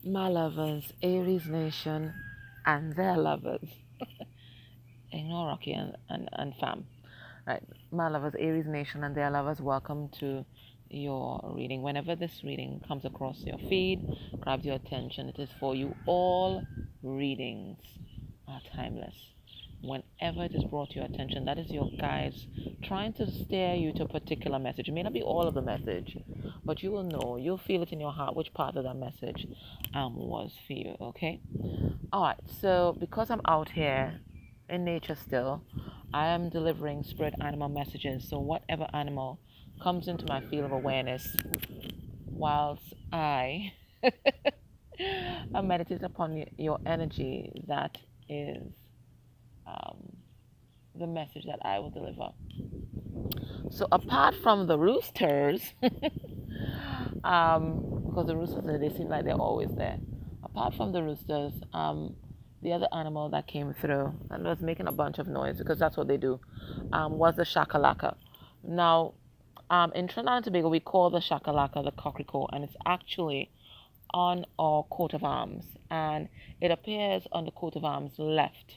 My lovers, Aries Nation, and their lovers. Ignore Rocky and fam. Right. My lovers, Aries Nation, and their lovers, welcome to your reading. Whenever this reading comes across your feed, grabs your attention, it is for you. All readings are timeless. Whenever it is brought to your attention, that is your guides trying to steer you to a particular message. It may not be all of the message, but you will know, you'll feel it in your heart which part of that message was for you, okay? All right, so because I'm out here in nature still, I am delivering spirit animal messages. So whatever animal comes into my field of awareness whilst I meditate upon your energy, that is um, the message that I will deliver. So apart from the roosters, because the roosters, they seem like they're always there. Apart from the roosters, the other animal that came through and was making a bunch of noise, because that's what they do, was the shakalaka. Now, in Trinidad and Tobago, we call the shakalaka the cockrico, and it's actually on our coat of arms, and it appears on the coat of arms left,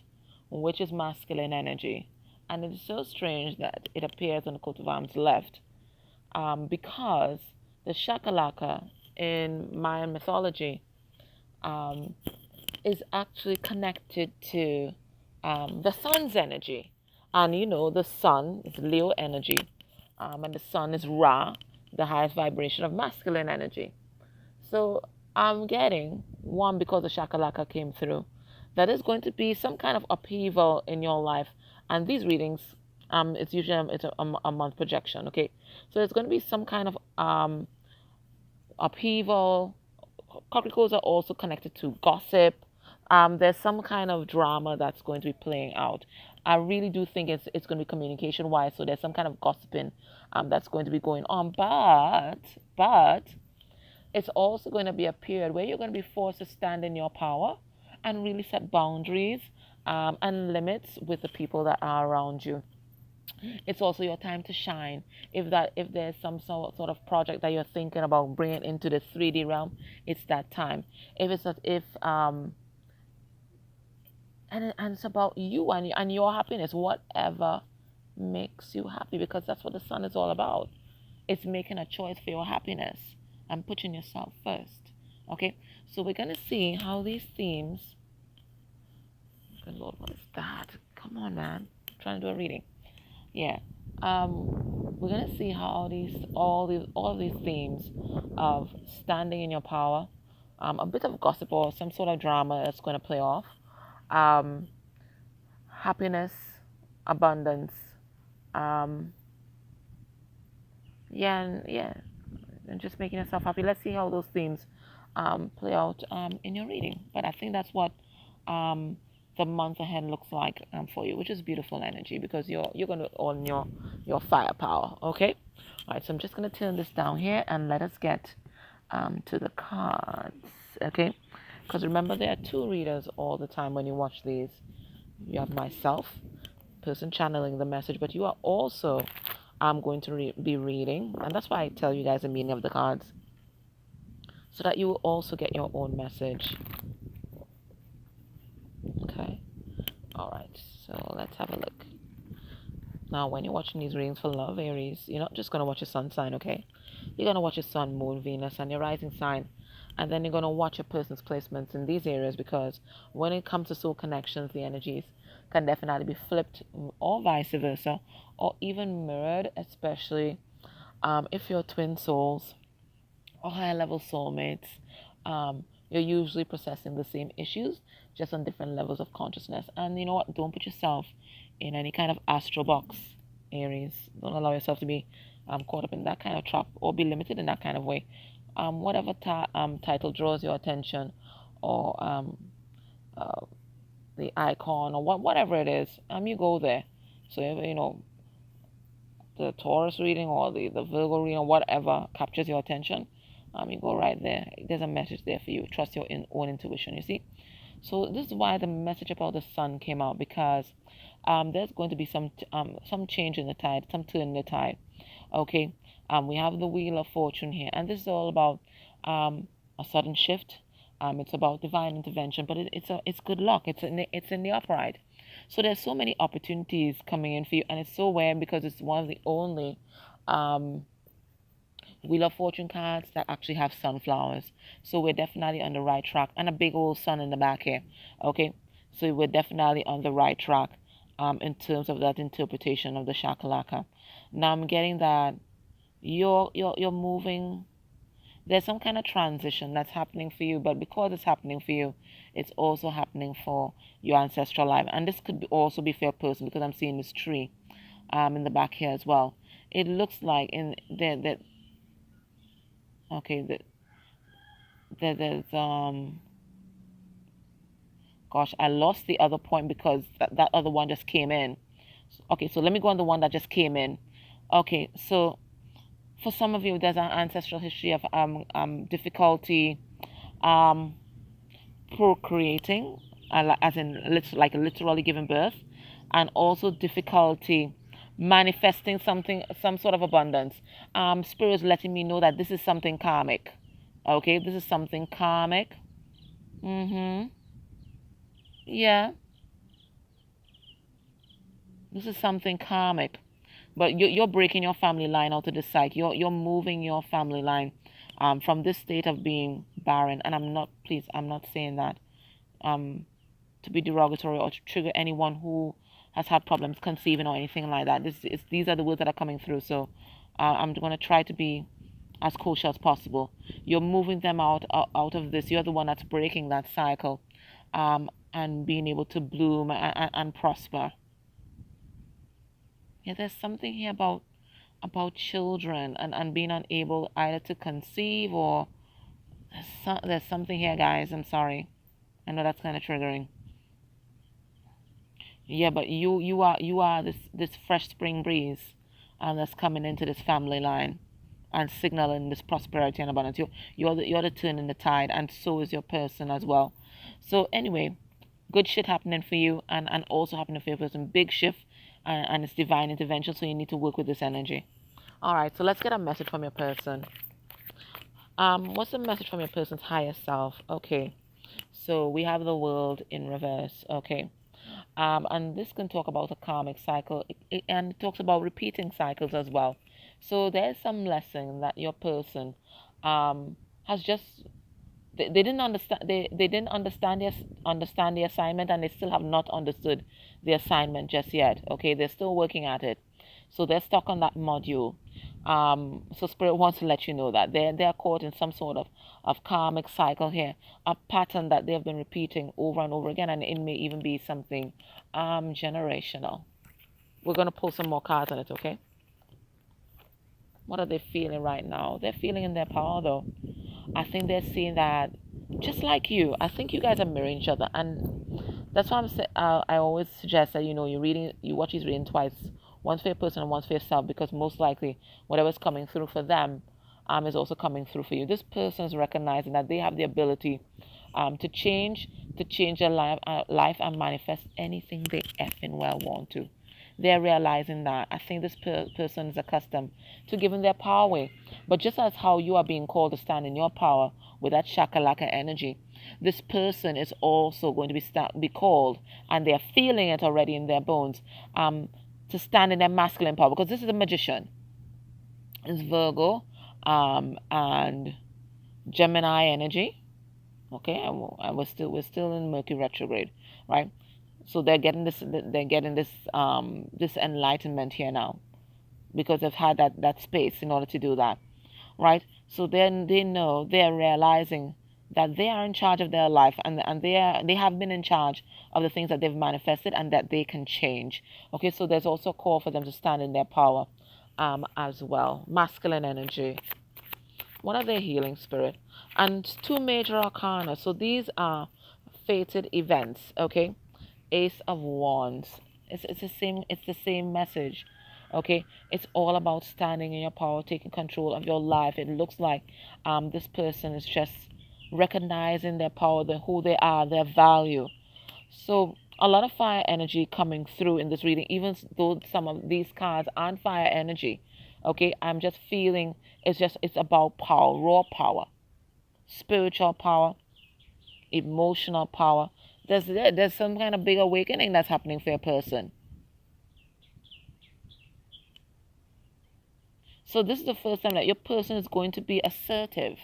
which is masculine energy. And it is so strange that it appears on the coat of arms left, because the shakalaka in Mayan mythology um, is actually connected to the sun's energy. And you know, the sun is Leo energy, and the sun is Ra, the highest vibration of masculine energy. So I'm getting one, because the shakalaka came through, that is going to be some kind of upheaval in your life. And these readings, it's usually a month projection, okay? So it's going to be some kind of upheaval. Capricorns are also connected to gossip. There's some kind of drama that's going to be playing out. I really do think it's going to be communication wise. So there's some kind of gossiping that's going to be going on. But it's also going to be a period where you're going to be forced to stand in your power and really set boundaries and limits with the people that are around you. It's also your time to shine. If there's some sort of project that you're thinking about bringing into the 3D realm, it's that time. If it's that if and it's about you and your happiness, whatever makes you happy, because that's what the sun is all about. It's making a choice for your happiness and putting yourself first. Okay, so we're gonna see how these themes. Good Lord, what is that? Come on, man! I'm trying to do a reading. Yeah. We're gonna see how all these themes of standing in your power, a bit of gossip or some sort of drama that's going to play off, um, happiness, abundance, um, yeah, and just making yourself happy. Let's see how those themes play out in your reading. But I think that's what um, the month ahead looks like for you, which is beautiful energy, because you're going to own your firepower. Okay, all right. So I'm just going to turn this down here and let us get to the cards. Okay, because remember, there are two readers all the time when you watch these. You have myself, person channeling the message, but you are also going to be reading, and that's why I tell you guys the meaning of the cards, so that you will also get your own message. Okay, all right, so let's have a look. Now, when you're watching these readings for love, Aries, you're not just going to watch your sun sign, okay? You're going to watch your sun, moon, Venus, and your rising sign. And then you're going to watch your person's placements in these areas, because when it comes to soul connections, the energies can definitely be flipped or vice versa, or even mirrored, especially if you're twin souls or higher level soulmates. You're usually processing the same issues, just on different levels of consciousness. And you know what? Don't put yourself in any kind of astral box, Aries. Don't allow yourself to be caught up in that kind of trap, or be limited in that kind of way. Whatever title draws your attention, or uh, the icon, or whatever it is, you go there. So, you know, the Taurus reading or the Virgo reading or whatever captures your attention, you go right there. There's a message there for you. Trust your own intuition, you see. So this is why the message about the sun came out, because there's going to be some change in the tide, some turn in the tide. Okay, we have the Wheel of Fortune here, and this is all about a sudden shift, It's about divine intervention, but it's good luck. It's in the upright. So there's so many opportunities coming in for you, and it's so weird because it's one of the only um, Wheel of Fortune cards that actually have sunflowers. So we're definitely on the right track, and a big old sun in the back here. Okay, so we're definitely on the right track in terms of that interpretation of the shakalaka. Now I'm getting that you're moving. There's some kind of transition that's happening for you, but because it's happening for you, it's also happening for your ancestral life. And this could also be for a person, because I'm seeing this tree in the back here as well. It looks like in there that okay that there's gosh, I lost the other point because that other one just came in. Okay, so let me go on the one that just came in. Okay, so for some of you, there's an ancestral history of difficulty um, procreating, as in like literally giving birth, and also difficulty manifesting something, some sort of abundance. Spirit is letting me know that this is something karmic. Okay, this is something karmic. Yeah, this is something karmic. But you're breaking your family line out to the side. You're moving your family line from this state of being barren. And I'm not saying that to be derogatory or to trigger anyone who has had problems conceiving or anything like that. These are the words that are coming through. So I'm going to try to be as kosher as possible. You're moving them out of this. You're the one that's breaking that cycle and being able to bloom and prosper. Yeah, there's something here about children and being unable either to conceive or there's something here, guys. I'm sorry. I know that's kind of triggering. Yeah, but you are this fresh spring breeze, that's coming into this family line, and signaling this prosperity and abundance. You're the turn in the tide, and so is your person as well. So anyway, good shit happening for you, and also happening for your person. Big shift, and it's divine intervention. So you need to work with this energy. All right. So let's get a message from your person. What's the message from your person's higher self? Okay. So we have the world in reverse. Okay. And this can talk about a karmic cycle, and it talks about repeating cycles as well. So there's some lesson that your person has just they didn't understand they didn't understand the assignment, and they still have not understood the assignment just yet. Okay, they're still working at it, so they're stuck on that module. So spirit wants to let you know that they're caught in some sort of karmic cycle here, a pattern that they've been repeating over and over again, and it may even be something generational. We're going to pull some more cards on it. Okay, what are they feeling right now? They're feeling in their power, though. I think they're seeing that, just like you. I think you guys are mirroring each other, and that's why I always suggest that you watch these reading twice, once for your person and once for yourself, because most likely whatever's coming through for them is also coming through for you. This person is recognizing that they have the ability to change their life and manifest anything they effing well want to. They're realizing that. I think this person is accustomed to giving their power away. But just as how you are being called to stand in your power with that shakalaka energy, this person is also going to be called, and they're feeling it already in their bones, to stand in their masculine power. Because this is a magician. It's Virgo and Gemini energy. Okay, and we're still in Mercury retrograde, right? So they're getting this this enlightenment here now, because they've had that space in order to do that, right? So then they're realizing that they are in charge of their life, and they have been in charge of the things that they've manifested, and that they can change. Okay, so there's also a call for them to stand in their power as well. Masculine energy. What are their healing spirit? And two major arcana. So these are fated events. Okay, Ace of Wands. It's the same message. Okay, it's all about standing in your power, taking control of your life. It looks like this person is just recognizing their power, who they are, their value. So a lot of fire energy coming through in this reading, even though some of these cards aren't fire energy. Okay, I'm just feeling it's about power, raw power, spiritual power, emotional power. There's some kind of big awakening that's happening for a person. So this is the first time that your person is going to be assertive.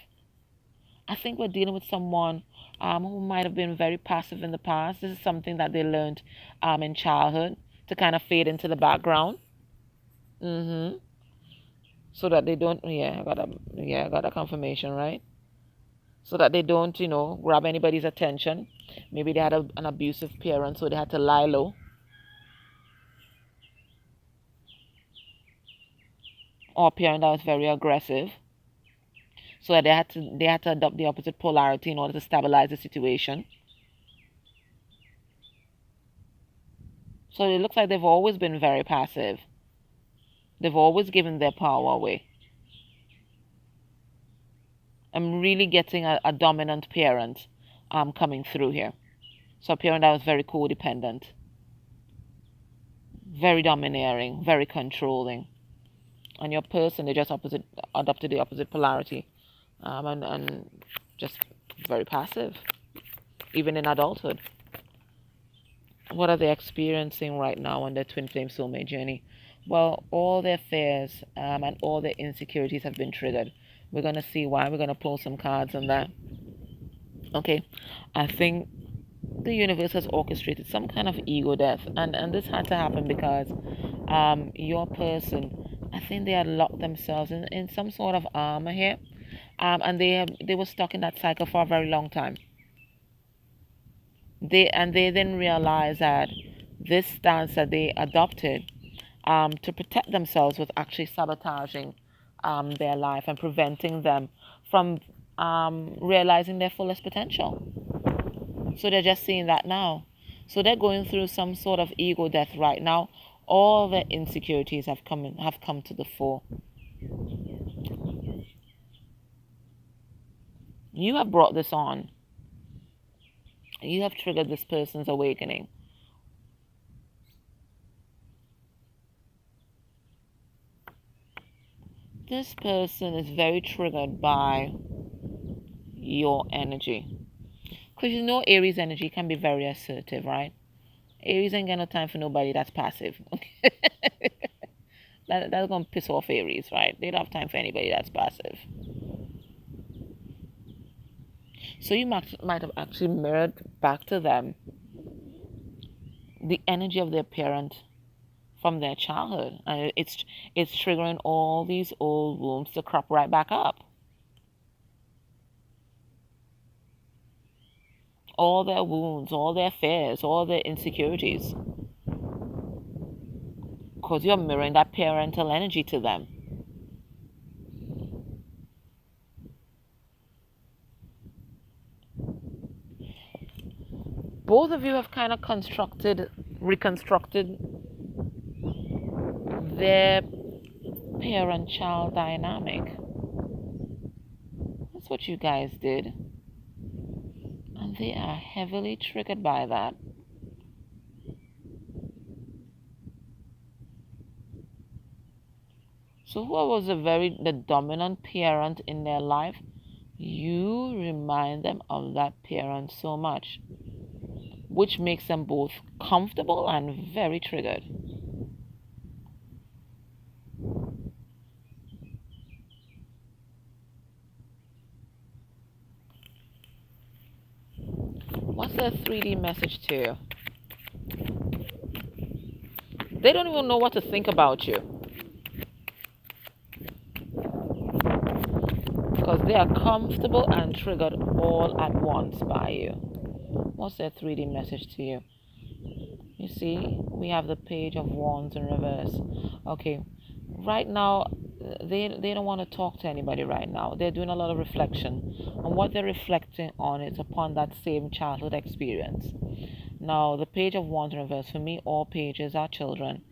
I think we're dealing with someone who might have been very passive in the past. This is something that they learned in childhood to kind of fade into the background. Mm-hmm. So that they don't, I got a confirmation, right? So that they don't, grab anybody's attention. Maybe they had an abusive parent, so they had to lie low. Or a parent that was very aggressive. So that they had to adopt the opposite polarity in order to stabilize the situation. So it looks like they've always been very passive. They've always given their power away. I'm really getting a dominant parent coming through here. So a parent that was very codependent, very domineering, very controlling. And your person, they just adopted the opposite polarity, and just very passive, even in adulthood. What are they experiencing right now on their twin flame soulmate journey? Well, all their fears and all their insecurities have been triggered. We're going to see why. We're going to pull some cards on that. Okay, I think the universe has orchestrated some kind of ego death, and this had to happen because your person, I think they had locked themselves in some sort of armor here, and they were stuck in that cycle for a very long time. They then realized that this stance that they adopted to protect themselves was actually sabotaging their life and preventing them from realizing their fullest potential. So they're just seeing that now. So they're going through some sort of ego death right now. All their insecurities have come to the fore. You have brought this on. You have triggered this person's awakening. This person is very triggered by your energy. Because Aries energy can be very assertive, right? Aries ain't got no time for nobody that's passive. That's going to piss off Aries, right? They don't have time for anybody that's passive. So you might have actually mirrored back to them the energy of their parent from their childhood. And it's triggering all these old wounds to crop right back up. All their wounds, all their fears, all their insecurities. Because you're mirroring that parental energy to them. Both of you have kind of reconstructed their parent-child dynamic. That's what you guys did. And they are heavily triggered by that. So whoever was the dominant parent in their life, you remind them of that parent so much, which makes them both comfortable and very triggered. What's their 3D message to you? They don't even know what to think about you. Because they are comfortable and triggered all at once by you. What's their 3D message to you? You see, we have the Page of Wands in reverse. Okay, right now, they don't want to talk to anybody right now. They're doing a lot of reflection. And what they're reflecting on is upon that same childhood experience. Now, the Page of Wands in reverse, for me, all pages are children.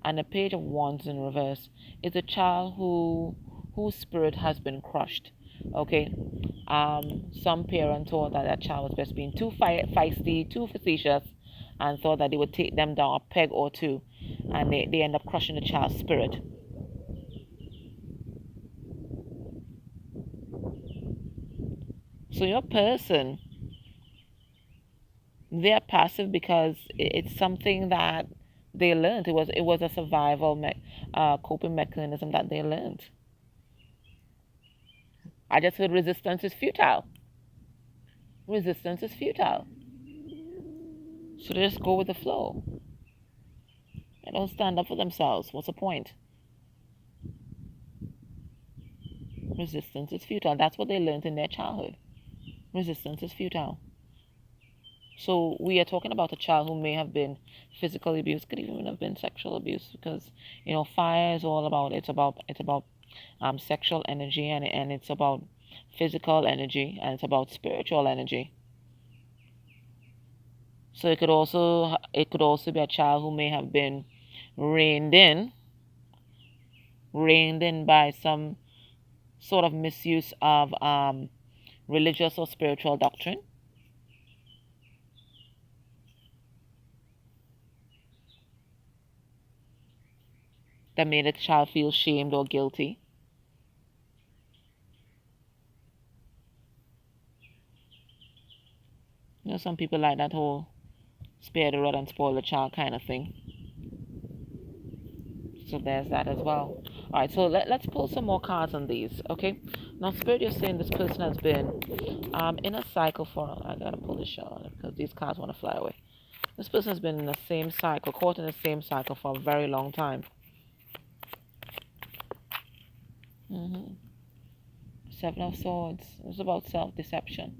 And the Page of Wands in reverse is a child whose spirit has been crushed. Okay, some parent thought that child was just being too feisty, too facetious, and thought that they would take them down a peg or two, and they end up crushing the child's spirit. So your person They're passive because it's something that they learned. It was a survival coping mechanism that they learned. I just heard resistance is futile. Resistance is futile. So they just go with the flow. They don't stand up for themselves. What's the point? Resistance is futile. That's what they learned in their childhood. Resistance is futile. So we are talking about a child who may have been physically abused, could even have been sexual abuse, because fire is all about it's about sexual energy, and it's about physical energy, and it's about spiritual energy. So it could also be a child who may have been reined in by some sort of misuse of religious or spiritual doctrine. That made a child feel shamed or guilty. Some people like that whole spare the rod and spoil the child kind of thing. So there's that as well. All right, so let's pull some more cards on these, okay? Now, Spirit, you're saying this person has been in a cycle for, I gotta pull this shot because these cards want to fly away. This person has been in the same cycle, caught in the same cycle for a very long time. Seven of Swords. It's about self-deception.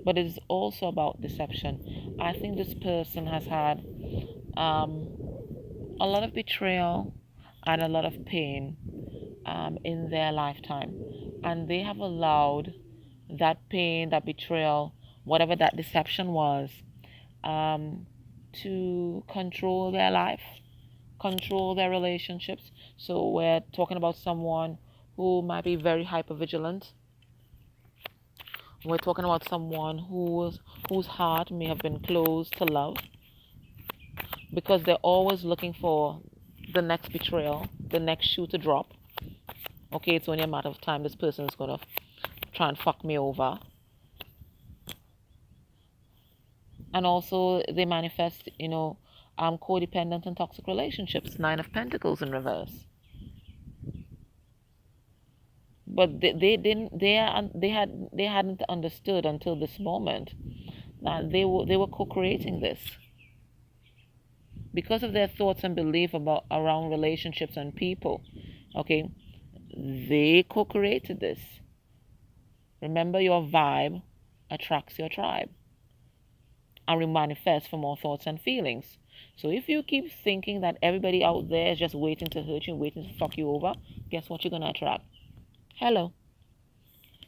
But it is also about deception. I think this person has had a lot of betrayal and a lot of pain in their lifetime. And they have allowed that pain, that betrayal, whatever that deception was, to control their life, control their relationships. So we're talking about someone who might be very hypervigilant. We're talking about someone whose heart may have been closed to love, because they're always looking for the next betrayal, the next shoe to drop. Okay, it's only a matter of time. This person is going to try and fuck me over. And also they manifest, codependent and toxic relationships. Nine of Pentacles in reverse. But they hadn't understood until this moment that they were co-creating this. Because of their thoughts and belief around relationships and people, okay, they co-created this. Remember, your vibe attracts your tribe and manifests for more thoughts and feelings. So if you keep thinking that everybody out there is just waiting to hurt you, waiting to fuck you over, guess what you're going to attract? Hello.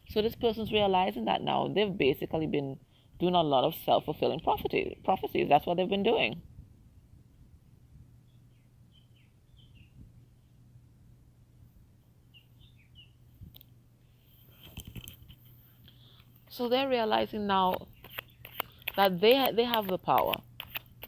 So this person's realizing that now. They've basically been doing a lot of self-fulfilling prophecies. That's what they've been doing. So they're realizing now that they have the power.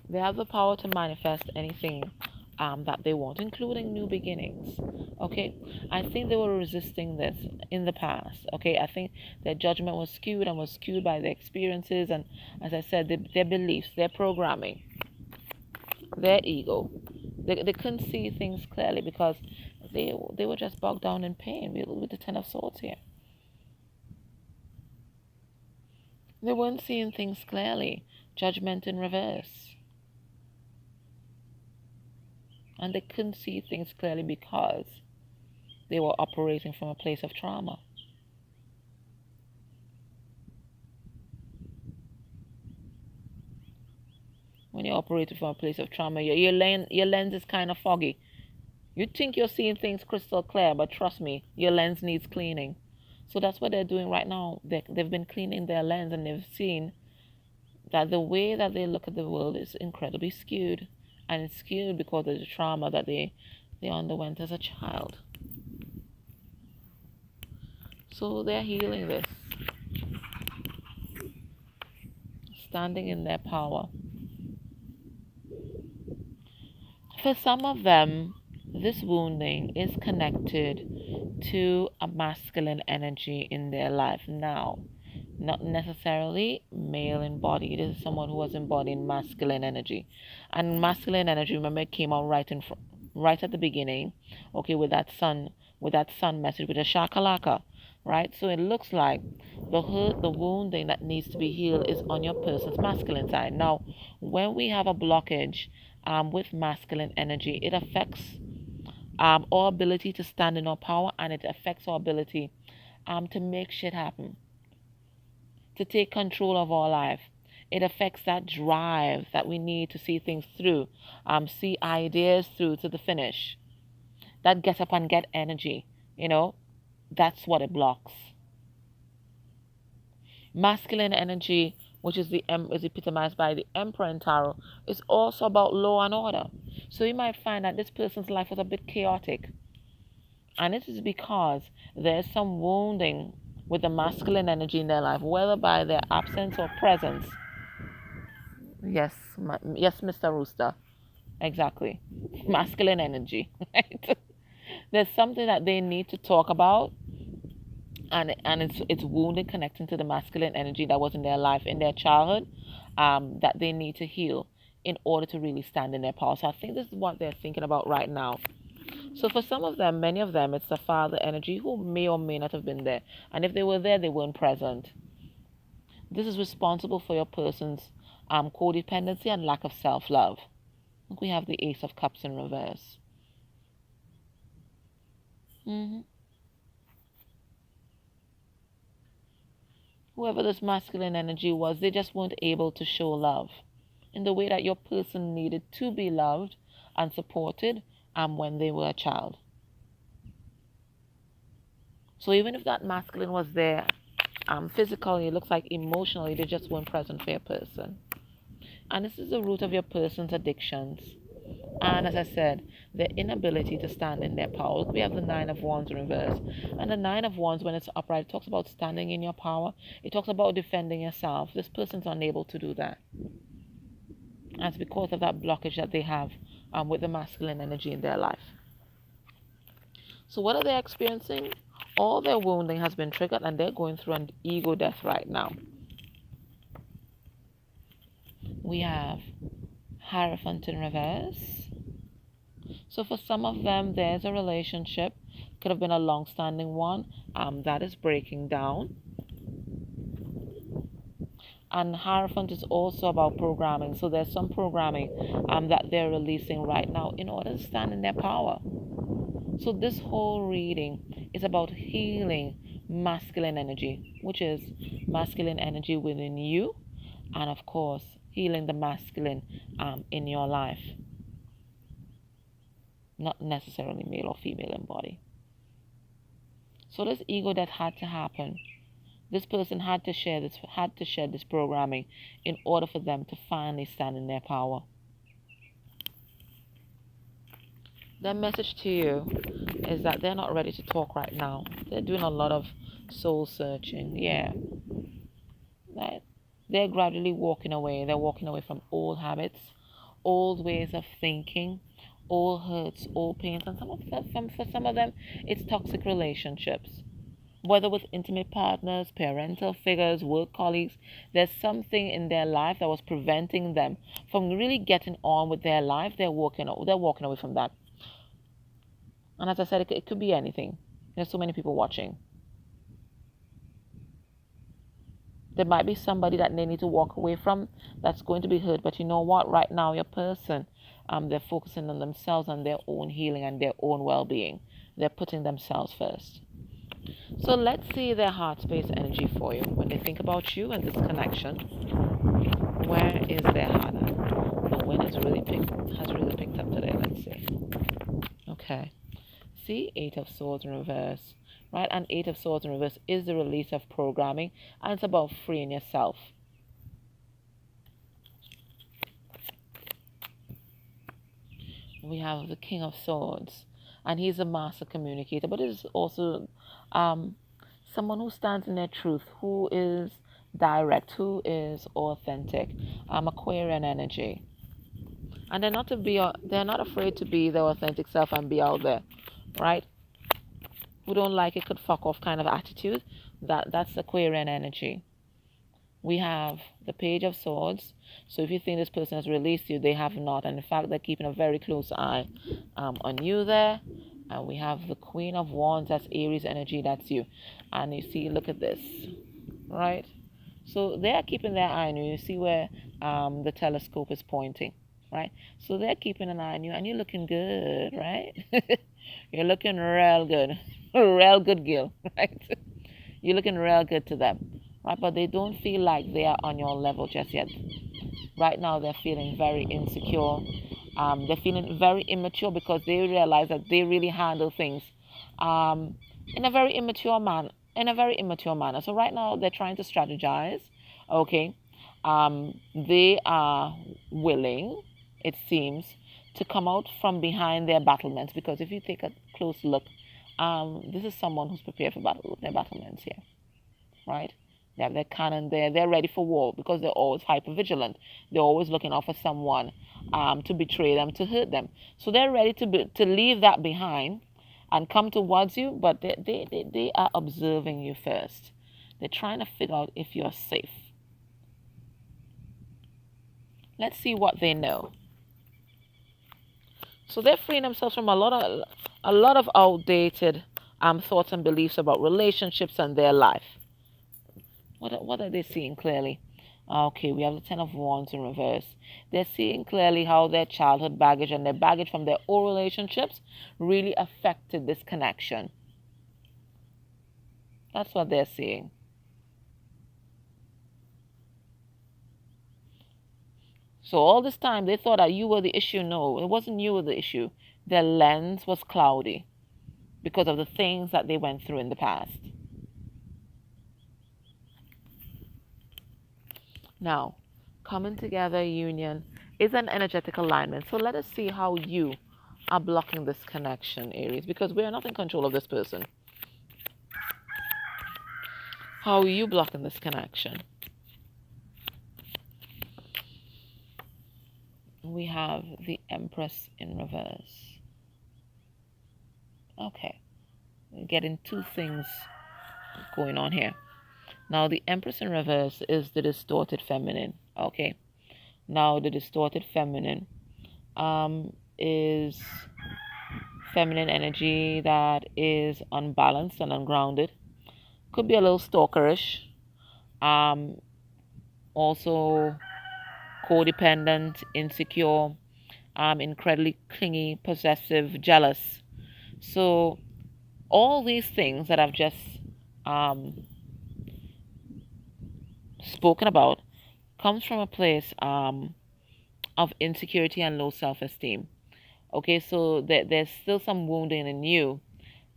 They have the power to manifest anything that they want, including new beginnings. Okay, I think they were resisting this in the past. Okay, I think their judgment was skewed by their experiences, and as I said, their beliefs, their programming, their ego. They couldn't see things clearly because they were just bogged down in pain with the Ten of Swords here. They weren't seeing things clearly. Judgment in reverse. And they couldn't see things clearly because they were operating from a place of trauma. When you're operating from a place of trauma, your lens is kind of foggy. You think you're seeing things crystal clear, but trust me, your lens needs cleaning. So that's what they're doing right now. They've been cleaning their lens, and they've seen that the way that they look at the world is incredibly skewed. And it's skewed because of the trauma that they underwent as a child. So they're healing this. Standing in their power. For some of them, this wounding is connected to a masculine energy in their life now. not necessarily male embodied. This is someone who was embodying masculine energy. And masculine energy, remember, it came out right at the beginning, okay, with that sun message, with a shakalaka, right? So it looks like the hurt, the wounding that needs to be healed is on your person's masculine side. Now, when we have a blockage with masculine energy, it affects our ability to stand in our power, and it affects our ability to make shit happen, to take control of our life. It affects that drive that we need to see things through, see ideas through to the finish. That get up and get energy, that's what it blocks. Masculine energy, which is is epitomized by the Emperor in Tarot, is also about law and order. So you might find that this person's life was a bit chaotic. And it is because there's some wounding with the masculine energy in their life, whether by their absence or presence. Yes, yes, Mr. Rooster. Exactly. Masculine energy. Right? There's something that they need to talk about, and it's wounding connecting to the masculine energy that was in their life in their childhood, that they need to heal in order to really stand in their power. So I think this is what they're thinking about right now. So for some of them, many of them, it's the father energy who may or may not have been there. And if they were there, they weren't present. This is responsible for your person's codependency and lack of self-love. We have the Ace of Cups in reverse. Whoever this masculine energy was, they just weren't able to show love in the way that your person needed to be loved and supported when they were a child. So even if that masculine was there physically, it looks like emotionally they just weren't present for your person. And this is the root of your person's addictions. And as I said, their inability to stand in their power. We have the Nine of Wands in reverse. And the Nine of Wands, when it's upright, it talks about standing in your power. It talks about defending yourself. This person's unable to do that. And it's because of that blockage that they have with the masculine energy in their life. So what are they experiencing? All their wounding has been triggered, and they're going through an ego death right now. We have Hierophant in reverse. So for some of them, there's a relationship, could have been a long-standing one, that is breaking down. And Hierophant is also about programming. So there's some programming that they're releasing right now in order to stand in their power. So this whole reading is about healing masculine energy, which is masculine energy within you, and of course, healing the masculine in your life. Not necessarily male or female in body. So this ego that had to happen. This person had to shed this programming in order for them to finally stand in their power. Their message to you is that they're not ready to talk right now. They're doing a lot of soul searching. Yeah. They're gradually walking away. They're walking away from old habits, old ways of thinking, old hurts, old pains. And for some of them, it's toxic relationships. Whether with intimate partners, parental figures, work colleagues, there's something in their life that was preventing them from really getting on with their life. They're walking away from that. And as I said, it could be anything. There's so many people watching. There might be somebody that they need to walk away from that's going to be hurt. But you know what? Right now, your person, they're focusing on themselves and their own healing and their own well-being. They're putting themselves first. So let's see their heart space energy for you. When they think about you and this connection, where is their heart at? The wind has really picked up today. Let's see. Okay. See, Eight of Swords in reverse. Right? And Eight of Swords in reverse is the release of programming. And it's about freeing yourself. We have the King of Swords. And he's a master communicator. But is also someone who stands in their truth. Who is direct. Who is authentic. Aquarian energy. And they're not afraid to be their authentic self and be out there. Right? Who don't like it could fuck off kind of attitude. That's Aquarian energy. We have the Page of Swords. So if you think this person has released you, they have not. And in fact, they're keeping a very close eye on you there. And we have the Queen of Wands. That's Aries energy. That's you. And you see, look at this, right? So they are keeping their eye on you. You see where the telescope is pointing, right? So they're keeping an eye on you, and you're looking good, right? You're looking real good. Real good, girl, right? You're looking real good to them, right? But they don't feel like they are on your level just yet. Right now, they're feeling very insecure. They're feeling very immature because they realize that they really handle things um, in a very immature manner. So right now, they're trying to strategize. Okay, they are willing, it seems, to come out from behind their battlements, because if you take a close look, this is someone who's prepared for battle with their battlements here, right? They have their cannon there. They're ready for war because they're always hyper vigilant. They're always looking out for someone to betray them, to hurt them. So they're ready to leave that behind and come towards you, but they are observing you first. They're trying to figure out if you're safe. Let's see what they know. So they're freeing themselves from a lot of outdated thoughts and beliefs about relationships and their life. What are they seeing clearly? Okay, we have the Ten of Wands in reverse. They're seeing clearly how their childhood baggage and their baggage from their old relationships really affected this connection. That's what they're seeing. So all this time they thought that you were the issue. No, it wasn't you were the issue. Their lens was cloudy because of the things that they went through in the past. Now, coming together union is an energetic alignment. So let us see how you are blocking this connection, Aries, because we are not in control of this person. How are you blocking this connection? We have the Empress in reverse. Okay, we're getting two things going on here. Now, the Empress in reverse is the distorted feminine. Okay, now the distorted feminine is feminine energy that is unbalanced and ungrounded. Could be a little stalkerish. Also codependent, insecure, incredibly clingy, possessive, jealous. So all these things that I've just spoken about comes from a place of insecurity and low self-esteem. Okay, so there's still some wounding in you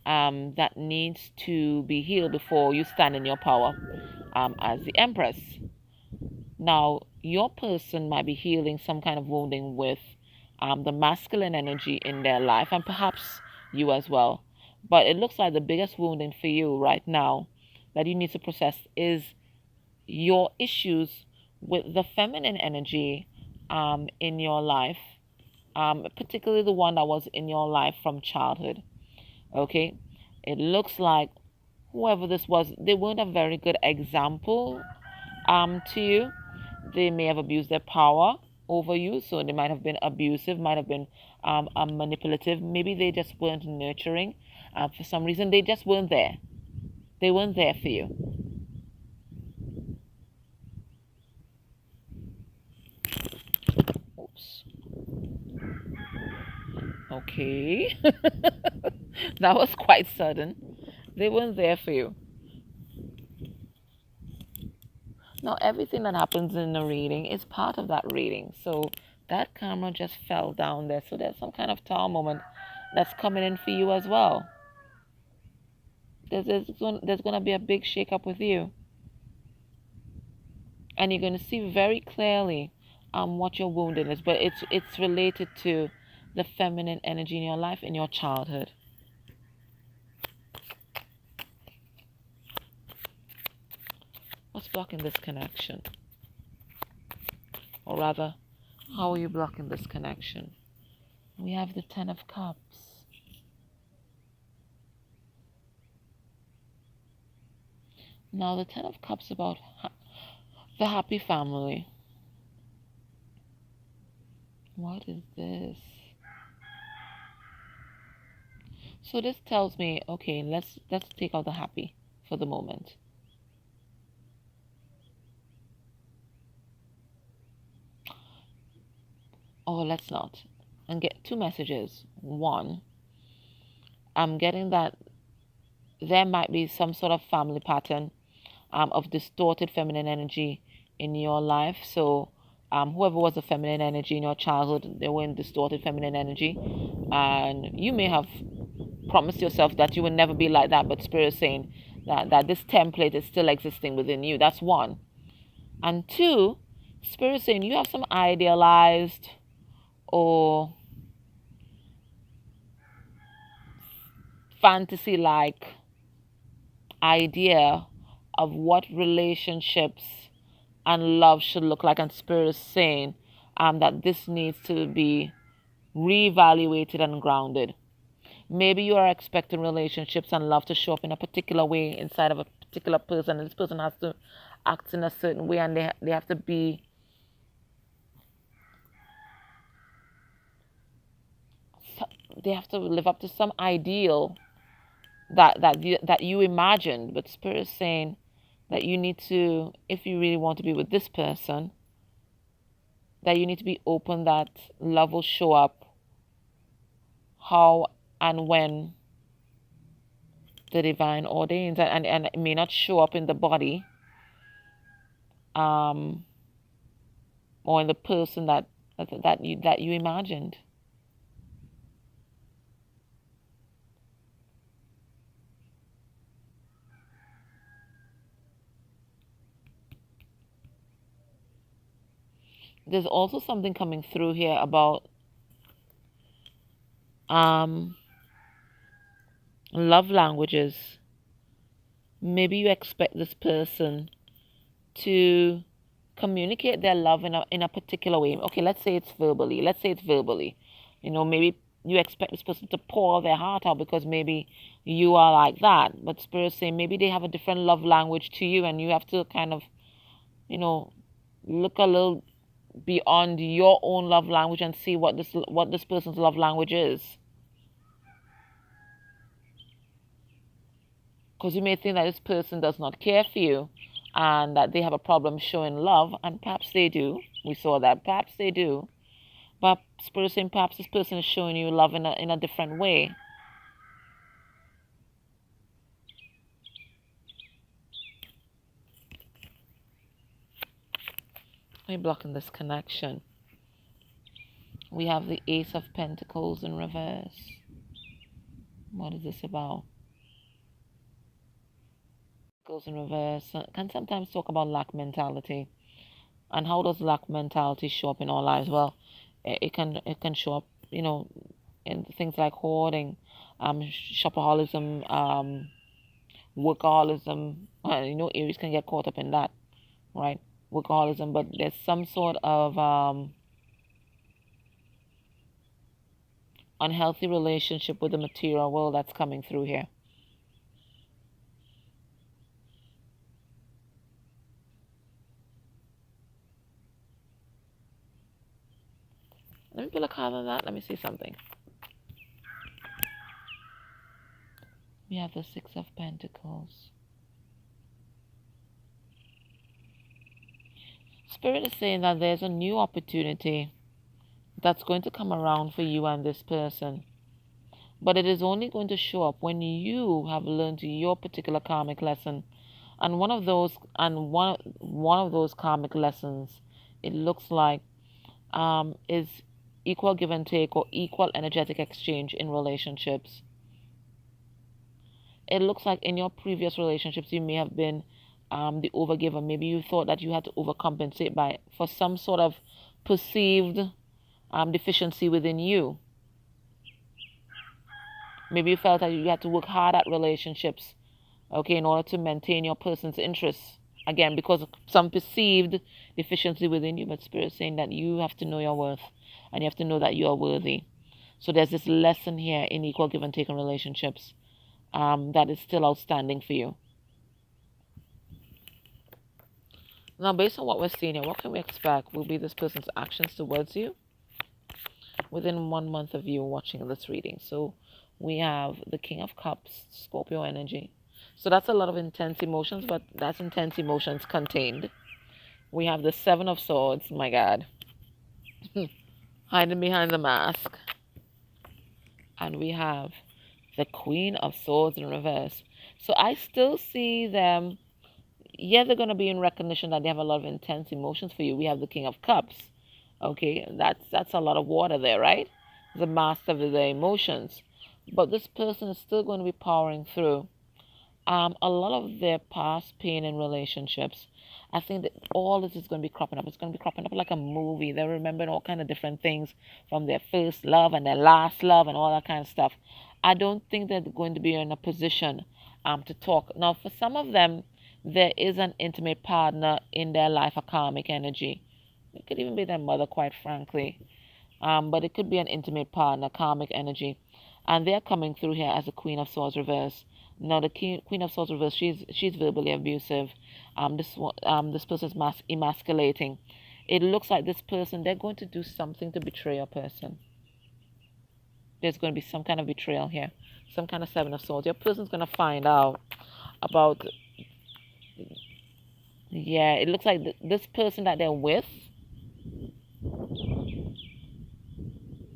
that needs to be healed before you stand in your power as the Empress. Now, your person might be healing some kind of wounding with the masculine energy in their life, and perhaps you as well. But it looks like the biggest wounding for you right now that you need to process is your issues with the feminine energy in your life, particularly the one that was in your life from childhood. Okay, it looks like whoever this was, they weren't a very good example to you. They may have abused their power over you, so they might have been abusive, might have been manipulative. Maybe they just weren't nurturing. For some reason, they just weren't there. They weren't there for you. Oops. Okay. That was quite sudden. They weren't there for you. Now, everything that happens in the reading is part of that reading. So that camera just fell down there. So there's some kind of tower moment that's coming in for you as well. There's going to be a big shake-up with you. And you're going to see very clearly what your wounding is. But it's related to the feminine energy in your life, in your childhood. What's blocking this connection? Or rather, how are you blocking this connection? We have the Ten of Cups. Now, the Ten of Cups The happy family. What is this? So this tells me, okay, let's take out the happy for the moment. Oh, let's not. And get two messages. One, I'm getting that there might be some sort of family pattern of distorted feminine energy in your life. So whoever was a feminine energy in your childhood, they were in distorted feminine energy. And you may have promised yourself that you would never be like that, but Spirit is saying that this template is still existing within you. That's one. And two, Spirit is saying you have some idealized or fantasy like idea of what relationships and love should look like, and Spirit is saying that this needs to be reevaluated and grounded. Maybe you are expecting relationships and love to show up in a particular way inside of a particular person, and this person has to act in a certain way, and they have to be they have to live up to some ideal that you imagined. But Spirit is saying that you need to, if you really want to be with this person, that you need to be open that love will show up how and when the divine ordains, and it may not show up in the body or in the person that you imagined. There's also something coming through here about love languages. Maybe you expect this person to communicate their love in a particular way. Okay, let's say it's verbally. Maybe you expect this person to pour their heart out because maybe you are like that. But Spirit saying maybe they have a different love language to you, and you have to kind of, look a little beyond your own love language and see what this person's love language is. Because you may think that this person does not care for you and that they have a problem showing love, and perhaps they do. We saw that. Perhaps they do. But Spirit saying perhaps this person is showing you love in a different way. We're blocking this connection. We have the Ace of Pentacles in reverse. What is this about? Goes in reverse. Can sometimes talk about lack mentality. And how does lack mentality show up in our lives? Well, it can show up, in things like hoarding, shopaholicism, workaholism. Aries can get caught up in that, right? Workaholism, but there's some sort of unhealthy relationship with the material world that's coming through here. Let me pull a card on that. Let me see something. We have the Six of Pentacles. Spirit is saying that there's a new opportunity that's going to come around for you and this person. But it is only going to show up when you have learned your particular karmic lesson. And one of those karmic lessons, it looks like, is equal give and take or equal energetic exchange in relationships. It looks like in your previous relationships you may have been the overgiver. Maybe you thought that you had to overcompensate for some sort of perceived deficiency within you. Maybe you felt that you had to work hard at relationships, in order to maintain your person's interests. Again, because of some perceived deficiency within you, but Spirit is saying that you have to know your worth and you have to know that you are worthy. So there's this lesson here in equal give and take in relationships that is still outstanding for you. Now, based on what we're seeing here, what can we expect will be this person's actions towards you within 1 month of you watching this reading? So we have the King of Cups, Scorpio energy. So that's a lot of intense emotions, but that's intense emotions contained. We have the Seven of Swords, my God, hiding behind the mask. And we have the Queen of Swords in reverse. So I still see them, yeah, they're going to be in recognition that they have a lot of intense emotions for you. We have the King of Cups. Okay, that's a lot of water there, right? The master of the emotions. But this person is still going to be powering through a lot of their past pain in relationships. I think that all this is going to be cropping up. It's going to be cropping up like a movie. They're remembering all kind of different things from their first love and their last love and all that kind of stuff. I don't think they're going to be in a position to talk. Now, for some of them, there is an intimate partner in their life, a karmic energy. It could even be their mother, quite frankly. But it could be an intimate partner, karmic energy. And they're coming through here as a Queen of Swords reverse. Now the Queen of Swords reverse, she's verbally abusive. This person's emasculating. It looks like this person, they're going to do something to betray a person. There's going to be some kind of betrayal here, some kind of Seven of Swords. Your person's going to find out about. Yeah, it looks like this person that they're with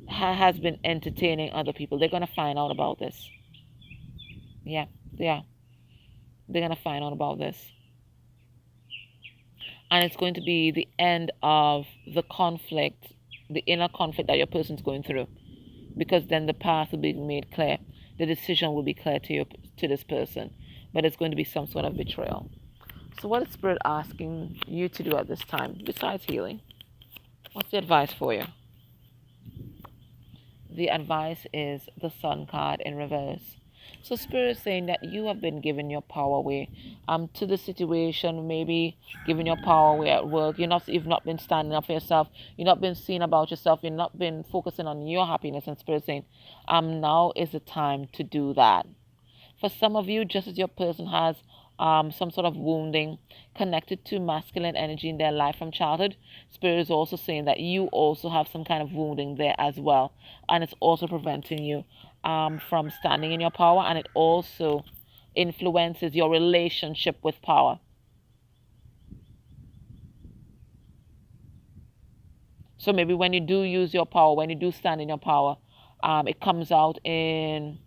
has been entertaining other people. They're going to find out about this. Yeah, yeah. They're going to find out about this. And it's going to be the end of the conflict, the inner conflict that your person's going through. Because then the path will be made clear. The decision will be clear to this person. But it's going to be some sort of betrayal. So what is Spirit asking you to do at this time, besides healing? What's the advice for you? The advice is the Sun card in reverse. So Spirit is saying that you have been given your power away to the situation, maybe giving your power away at work. You've not been standing up for yourself. You've not been seeing about yourself. You've not been focusing on your happiness. And Spirit is saying, now is the time to do that. For some of you, just as your person has some sort of wounding connected to masculine energy in their life from childhood, Spirit is also saying that you also have some kind of wounding there as well. And it's also preventing you from standing in your power. And it also influences your relationship with power. So maybe when you do use your power, when you do stand in your power, it comes out in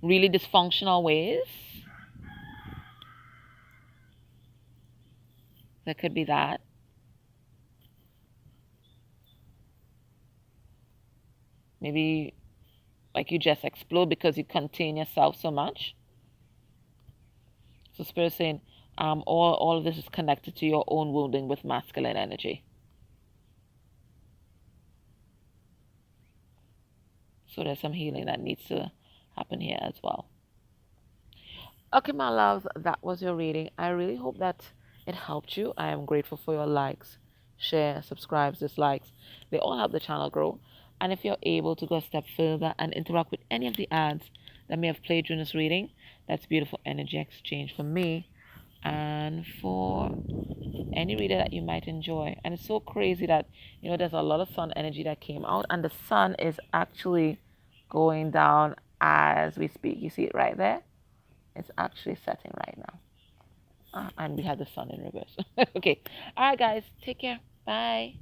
really dysfunctional ways. There could be that. Maybe like you just explode because you contain yourself so much. So Spirit is saying all of this is connected to your own wounding with masculine energy. So there's some healing that needs to happen here as well. Okay, my loves, that was your reading. I really hope that it helped you. I am grateful for your likes, share, subscribes, dislikes. They all help the channel grow. And if you're able to go a step further and interact with any of the ads that may have played during this reading, that's beautiful energy exchange for me and for any reader that you might enjoy. And it's so crazy that, there's a lot of sun energy that came out, and the sun is actually going down as we speak. You see it right there? It's actually setting right now. And we had the sun in reverse. Okay. All right, guys. Take care. Bye.